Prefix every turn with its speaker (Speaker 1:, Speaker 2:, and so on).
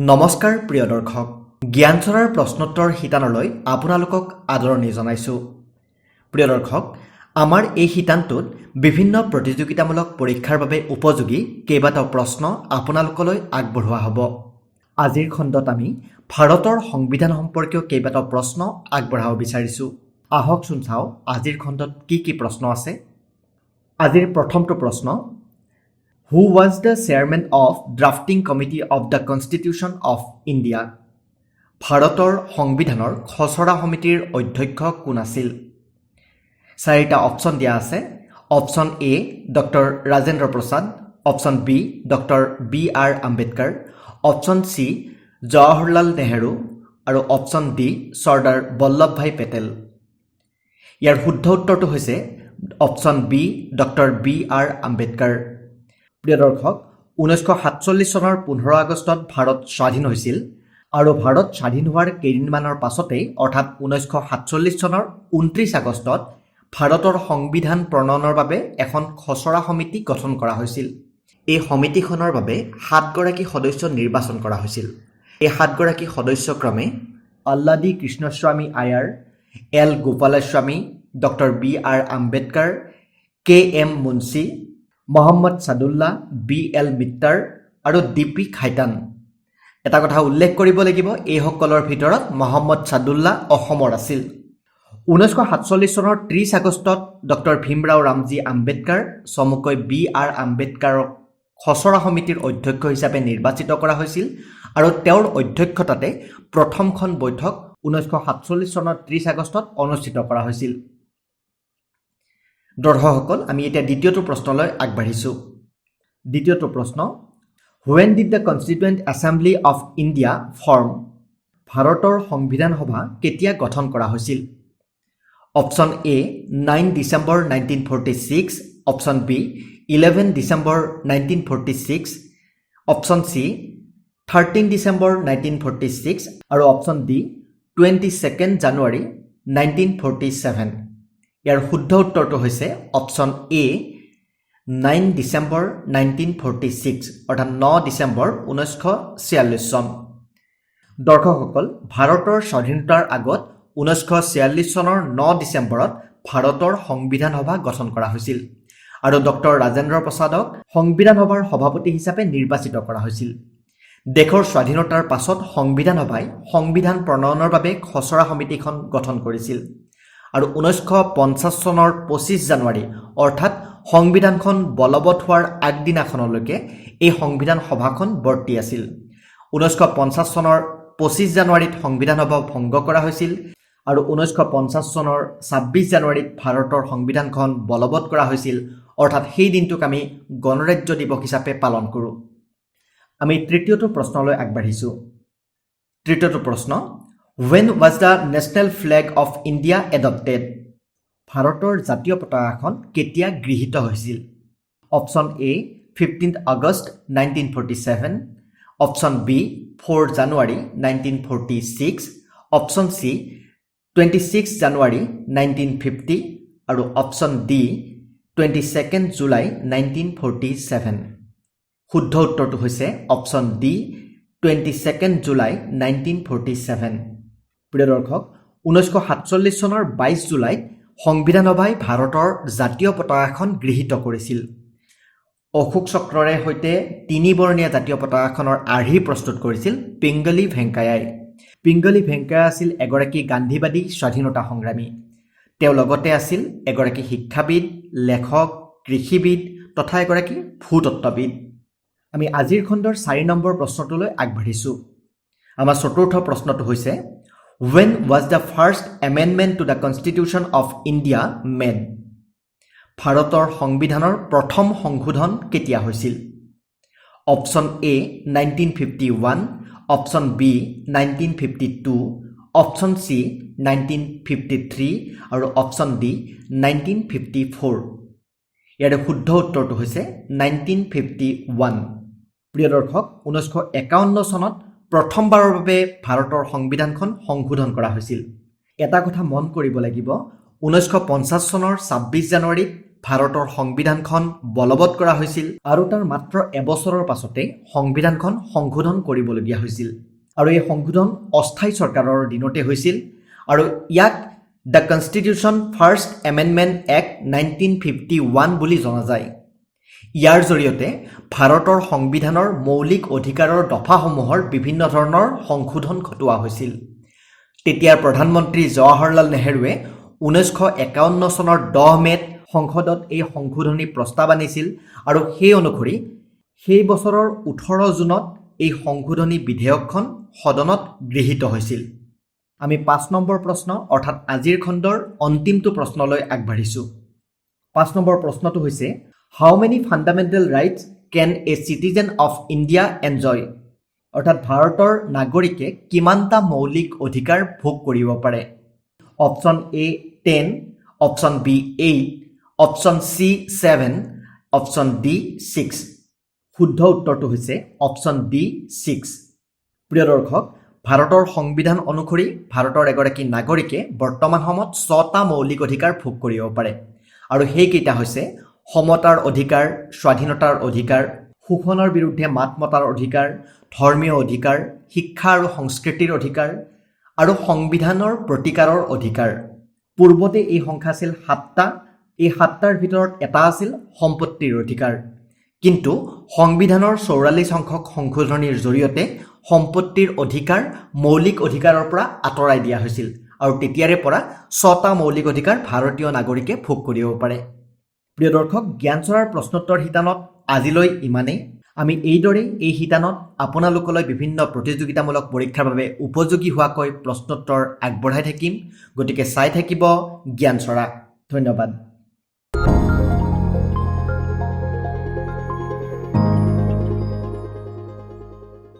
Speaker 1: নমস্কাৰ প্ৰিয় দৰ্শক জ্ঞানচৰাৰ প্ৰশ্নোত্তৰ শিতানলৈ আপোনালোকক আদৰণি জনাইছো প্ৰিয় দৰ্শক আমাৰ এই শিতানটোত বিভিন্ন প্ৰতিযোগিতামূলক পৰীক্ষাৰ বাবে উপযোগী কেইবাটাও প্ৰশ্ন আপোনালোকলৈ আগবঢ়োৱা হ'ব আজিৰ খণ্ডত আমি ভাৰতৰ সংবিধান সম্পৰ্কীয় কেইবাটাও প্ৰশ্ন আগবঢ়াব বিচাৰিছো আহকচোন চাও আজিৰ খণ্ডত কি প্ৰশ্ন আছে আজিৰ প্ৰথমটো প্ৰশ্ন Who was the chairman of drafting committee of the Constitution of India? ভাৰতৰ সংবিধানৰ খচৰা সমিতিৰ অধ্যক্ষ কোন আছিল? চাৰিটা অপচন দিয়া আছে option A doctor Rajendra Prasad option B doctor B R Ambedkar option C Jawaharlal Nehru আৰু অপচন ডি চৰ্দাৰ বল্লভভাই পেটেল ইয়াৰ শুদ্ধ উত্তৰটো হৈছে option B doctor B R Ambedkar প্ৰিয় দৰ্শক 1947 চনৰ 15 আগষ্টত ভাৰত স্বাধীন হৈছিল আৰু ভাৰত স্বাধীন হোৱাৰ কেইদিনমানৰ পাছতেই অৰ্থাৎ 1947 চনৰ 29 আগষ্টত ভাৰতৰ সংবিধান প্ৰণয়নৰ বাবে এখন খচৰা সমিতি গঠন কৰা হৈছিল এই সমিতিখনৰ বাবে 7 গৰাকী সদস্য নিৰ্বাচন কৰা হৈছিল এই 7 গৰাকী সদস্য ক্ৰমে Alladi Krishnaswami Ayyar L Gopalaswami doctor B R Ambedkar K M Munshi Mohammad Saadulla B L Mitter আৰু ডিপি খাইতান এটা কথা উল্লেখ কৰিব লাগিব এই সকলৰ ভিতৰত মোহাম্মদ সাদুল্লাহ অসমৰ আছিল 1947 চনৰ 30 আগষ্টত ডক্টৰ ভীমৰাও ৰামজী আম্বেদকাৰ চমুকৈ বি আৰ আম্বেদকাৰক খচৰা সমিতিৰ অধ্যক্ষ হিচাপে নিৰ্বাচিত কৰা হৈছিল আৰু তেওঁৰ অধ্যক্ষতাতে প্ৰথমখন বৈঠক 1947 চনৰ 30 আগষ্টত অনুষ্ঠিত কৰা হৈছিল দৰ্শকসকল আমি এতিয়া দ্বিতীয়টো প্ৰশ্নলৈ আগবাঢ়িছো দ্বিতীয়টো প্ৰশ্ন When did the Constituent Assembly of India form? ভাৰতৰ সংবিধান সভা কেতিয়া গঠন কৰা হৈছিল অপচন এ 9 ডিসেম্বৰ 1946 অপচন বি 11 ডিসেম্বৰ 1946 অপচন সি 13 ডিসেম্বৰ 1946 আৰু অপচন ডি 22 জানুৱাৰী 1947 ইয়াৰ শুদ্ধ উত্তৰটো হৈছে অপচন এ 9 ডিসেম্বৰ 1946 অৰ্থাৎ 9 ডিসেম্বৰ 1946 চন দৰ্শকসকল ভাৰতৰ স্বাধীনতাৰ আগত 1946 চনৰ 9 ডিসেম্বৰত ভাৰতৰ সংবিধান সভা গঠন কৰা হৈছিল আৰু ডক্টৰ ৰাজেন্দ্ৰ প্ৰসাদক সংবিধান সভাৰ সভাপতি হিচাপে নিৰ্বাচিত কৰা হৈছিল দেশৰ স্বাধীনতাৰ পাছত সংবিধান সভাই সংবিধান প্ৰণয়নৰ বাবে খচৰা সমিতিখন গঠন কৰিছিল আৰু 1950 চনৰ 25 জানুৱাৰী অৰ্থাৎ সংবিধানখন বলবৎ হোৱাৰ আগদিনাখনলৈকে এই সংবিধান সভাখন বৰ্তি আছিল 1950 চনৰ 25 জানুৱাৰীত সংবিধান সভা ভংগ কৰা হৈছিল আৰু 1950 চনৰ 26 জানুৱাৰীত ভাৰতৰ সংবিধানখন বলবৎ কৰা হৈছিল অৰ্থাৎ সেই দিনটোক আমি গণৰাজ্য দিৱস হিচাপে পালন কৰোঁ আমি তৃতীয়টো প্ৰশ্নলৈ আগবাঢ়িছো তৃতীয়টো প্ৰশ্ন When was the national flag of India adopted? ভাৰতৰ জাতীয় পতাকাখন কেতিয়া গৃহীত হৈছিল অপচন এ 15 আগষ্ট 1947 অপচন বি 4 জানুৱাৰী 1946 অপচন সি 26 জানুৱাৰী 1950 আৰু অপচন ডি 22 জুলাই 1947 শুদ্ধ উত্তৰটো হৈছে অপচন ডি 22 জুলাই 1947 প্ৰিয় দৰ্শক 1947 চনৰ 22 জুলাইত সংবিধান সভাই ভাৰতৰ জাতীয় পতাকাখন গৃহীত কৰিছিল অশোক চক্ৰৰে সৈতে তিনিবৰ্ণীয়া জাতীয় পতাকাখনৰ আৰ্হি প্ৰস্তুত কৰিছিল পিংগলি ভেংকায়া আছিল এগৰাকী গান্ধীবাদী স্বাধীনতা সংগ্ৰামী তেওঁ লগতে আছিল এগৰাকী শিক্ষাবিদ লেখক কৃষিবিদ তথা এগৰাকী ভূতত্ত্ববিদ আমি আজিৰ খণ্ডৰ 4 নম্বৰ প্ৰশ্নটোলৈ আগবাঢ়িছো আমাৰ চতুৰ্থ প্ৰশ্নটো হৈছে When was the first amendment to the Constitution of India made? ভাৰতৰ সংবিধানৰ প্ৰথম সংশোধন কেতিয়া হৈছিল অপচন এ 1951 অপচন বি 1952 অপচন সি 1953 আৰু অপচন ডি 1954 ইয়াৰ শুদ্ধ উত্তৰটো হৈছে 1951 প্ৰিয় দৰ্শক 1951 চনত প্ৰথমবাৰৰ বাবে ভাৰতৰ সংবিধানখন সংশোধন কৰা হৈছিল এটা কথা মন কৰিব লাগিব 1950 চনৰ 26 জানুৱাৰীত ভাৰতৰ সংবিধানখন বলবৎ কৰা হৈছিল আৰু তাৰ মাত্ৰ এবছৰৰ পাছতে সংবিধানখন সংশোধন কৰিবলগীয়া হৈছিল আৰু এই সংশোধন অস্থায়ী চৰকাৰৰ দিনতে হৈছিল আৰু ইয়াক the constitution first amendment act 1951 বুলি জনা যায় ইয়াৰ জৰিয়তে ভাৰতৰ সংবিধানৰ মৌলিক অধিকাৰৰ দফাসমূহৰ বিভিন্ন ধৰণৰ সংশোধন ঘটোৱা হৈছিল তেতিয়াৰ প্ৰধানমন্ত্ৰী জৱাহৰলাল নেহৰুৱে 1951 চনৰ 10 মেত সংসদত এই সংশোধনী প্ৰস্তাৱ আনিছিল আৰু সেই অনুসৰি সেই বছৰৰ 18 জুনত এই সংশোধনী বিধেয়কখন সদনত গৃহীত হৈছিল আমি 5 নম্বৰ প্ৰশ্ন অৰ্থাৎ আজিৰ খণ্ডৰ অন্তিমটো প্ৰশ্নলৈ আগবাঢ়িছো 5 নম্বৰ প্ৰশ্নটো হৈছে how many fundamental rights can a citizen of India enjoy অৰ্থাৎ ভাৰতৰ নাগৰিকে কিমানটা মৌলিক অধিকাৰ ভোগ কৰিব পাৰে option A 10 option B 8 option C 7 option D 6 শুদ্ধ উত্তৰটো হৈছে অপচন ডি 6 প্ৰিয় দৰ্শক ভাৰতৰ সংবিধান অনুসৰি ভাৰতৰ এগৰাকী নাগৰিকে বৰ্তমান সময়ত 6টা মৌলিক অধিকাৰ ভোগ কৰিব পাৰে আৰু সেইকেইটা হৈছে সমতাৰ অধিকাৰ স্বাধীনতাৰ অধিকাৰ শোষণৰ বিৰুদ্ধে মাত মতাৰ অধিকাৰ ধৰ্মীয় অধিকাৰ শিক্ষা আৰু সংস্কৃতিৰ অধিকাৰ আৰু সংবিধানৰ প্ৰতিকাৰৰ অধিকাৰ পূৰ্বতে এই সংখ্যা আছিল 7টা এই 7টাৰ ভিতৰত এটা আছিল সম্পত্তিৰ অধিকাৰ কিন্তু সংবিধানৰ 44 সংখ্যক সংশোধনীৰ জৰিয়তে সম্পত্তিৰ অধিকাৰ মৌলিক অধিকাৰৰ পৰা আঁতৰাই দিয়া হৈছিল আৰু তেতিয়াৰে পৰা 6টা মৌলিক অধিকাৰ ভাৰতীয় নাগৰিকে ভোগ কৰিব পাৰে প্ৰিয় দৰ্শক জ্ঞানচৰাৰ প্ৰশ্নোত্তৰ শিতানত আজিলৈ ইমানেই আমি এইদৰে এই শিতানত আপোনালোকলৈ বিভিন্ন প্ৰতিযোগিতামূলক পৰীক্ষাৰ বাবে উপযোগী হোৱাকৈ প্ৰশ্নোত্তৰ আগবঢ়াই থাকিম গতিকে চাই থাকিব জ্ঞানচৰা ধন্যবাদ